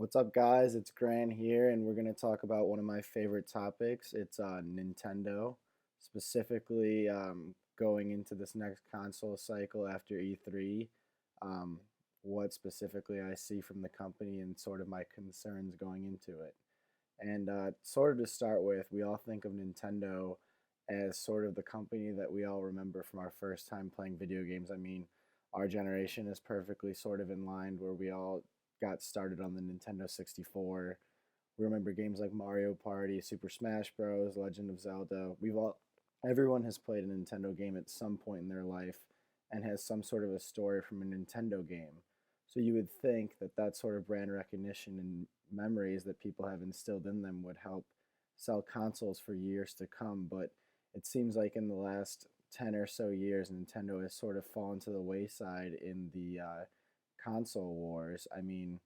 What's up, guys? It's Grant here, and we're going to talk about one of my favorite topics. It's Nintendo, specifically going into this next console cycle after E3. Um, what specifically I see from the company and sort of my concerns going into it. And sort of to start with, we all think of Nintendo as sort of the company that we all remember from our first time playing video games. I mean, our generation is perfectly sort of in line where we all got started on the Nintendo 64. We remember games like Mario Party, Super Smash Bros., Legend of Zelda. Everyone has played a Nintendo game at some point in their life and has some sort of a story from a Nintendo game. So you would think that that sort of brand recognition and memories that people have instilled in them would help sell consoles for years to come. But it seems like in the last 10 or so years, Nintendo has sort of fallen to the wayside in the console wars. I mean,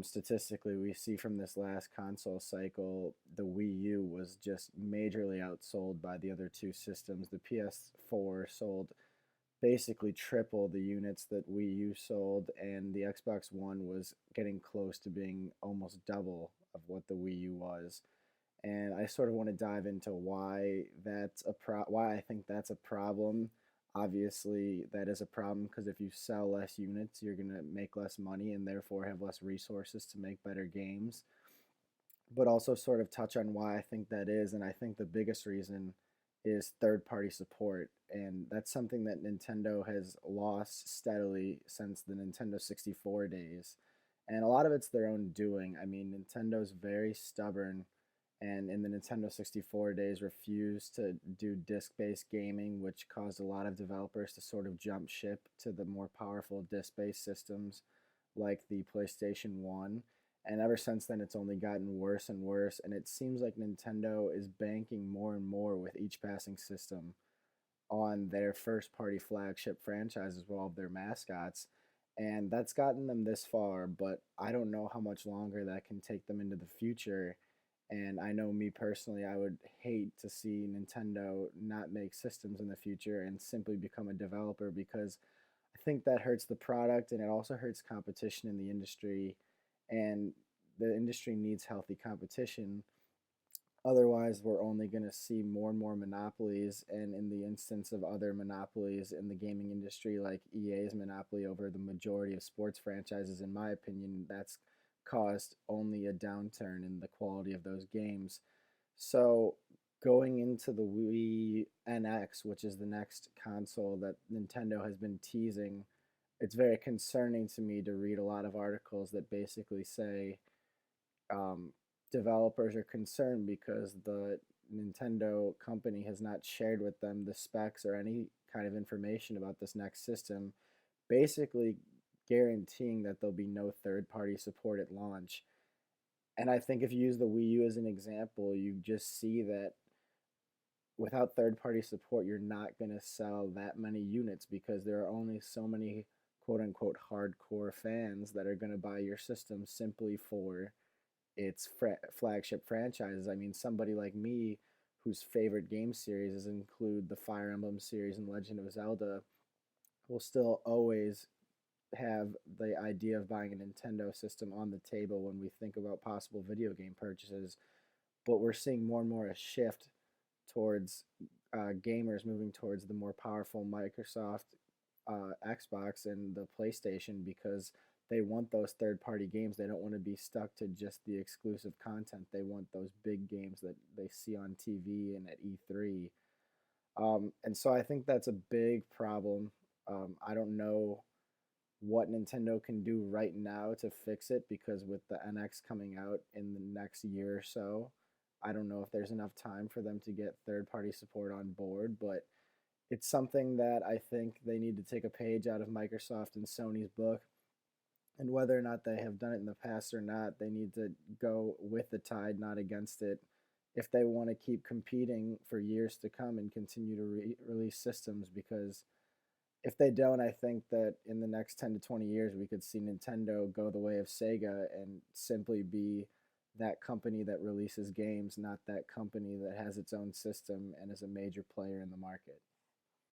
statistically, we see from this last console cycle, the Wii U was just majorly outsold by the other two systems. The PS4 sold basically triple the units that Wii U sold, and the Xbox One was getting close to being almost double of what the Wii U was. And I sort of want to dive into why I think that's a problem. Obviously, that is a problem because if you sell less units, you're going to make less money and therefore have less resources to make better games. But also sort of touch on why I think that is, and I think the biggest reason is third-party support, and that's something that Nintendo has lost steadily since the Nintendo 64 days. And a lot of it's their own doing. I mean, Nintendo's very stubborn and in the Nintendo 64 days refused to do disc-based gaming, which caused a lot of developers to sort of jump ship to the more powerful disc-based systems like the PlayStation 1. And ever since then, it's only gotten worse and worse. And it seems like Nintendo is banking more and more with each passing system on their first party flagship franchise as well of their mascots. And that's gotten them this far, but I don't know how much longer that can take them into the future. And I know me personally, I would hate to see Nintendo not make systems in the future and simply become a developer because I think that hurts the product and it also hurts competition in the industry. And the industry needs healthy competition. Otherwise, we're only going to see more and more monopolies. And in the instance of other monopolies in the gaming industry, like EA's monopoly over the majority of sports franchises, in my opinion, that's caused only a downturn in the quality of those games. So, going into the Wii NX, which is the next console that Nintendo has been teasing, it's very concerning to me to read a lot of articles that basically say um, developers are concerned because the Nintendo company has not shared with them the specs or any kind of information about this next system, basically guaranteeing that there'll be no third party support at launch. And I think if you use the Wii U as an example, you just see that without third party support, you're not going to sell that many units because there are only so many quote unquote hardcore fans that are going to buy your system simply for its flagship franchises. I mean, somebody like me whose favorite game series include the Fire Emblem series and Legend of Zelda will still always have the idea of buying a Nintendo system on the table when we think about possible video game purchases. But we're seeing more and more a shift towards gamers moving towards the more powerful Microsoft Xbox and the PlayStation because they want those third party games. They don't want to be stuck to just the exclusive content. They want those big games that they see on TV and at E3. And so I think that's a big problem. I don't know what Nintendo can do right now to fix it because with the NX coming out in the next year or so, I don't know if there's enough time for them to get third party support on board, but it's something that I think they need to take a page out of Microsoft and Sony's book. And whether or not they have done it in the past or not, they need to go with the tide, not against it, if they want to keep competing for years to come and continue to release systems. Because if they don't, I think that in the next 10 to 20 years, we could see Nintendo go the way of Sega and simply be that company that releases games, not that company that has its own system and is a major player in the market.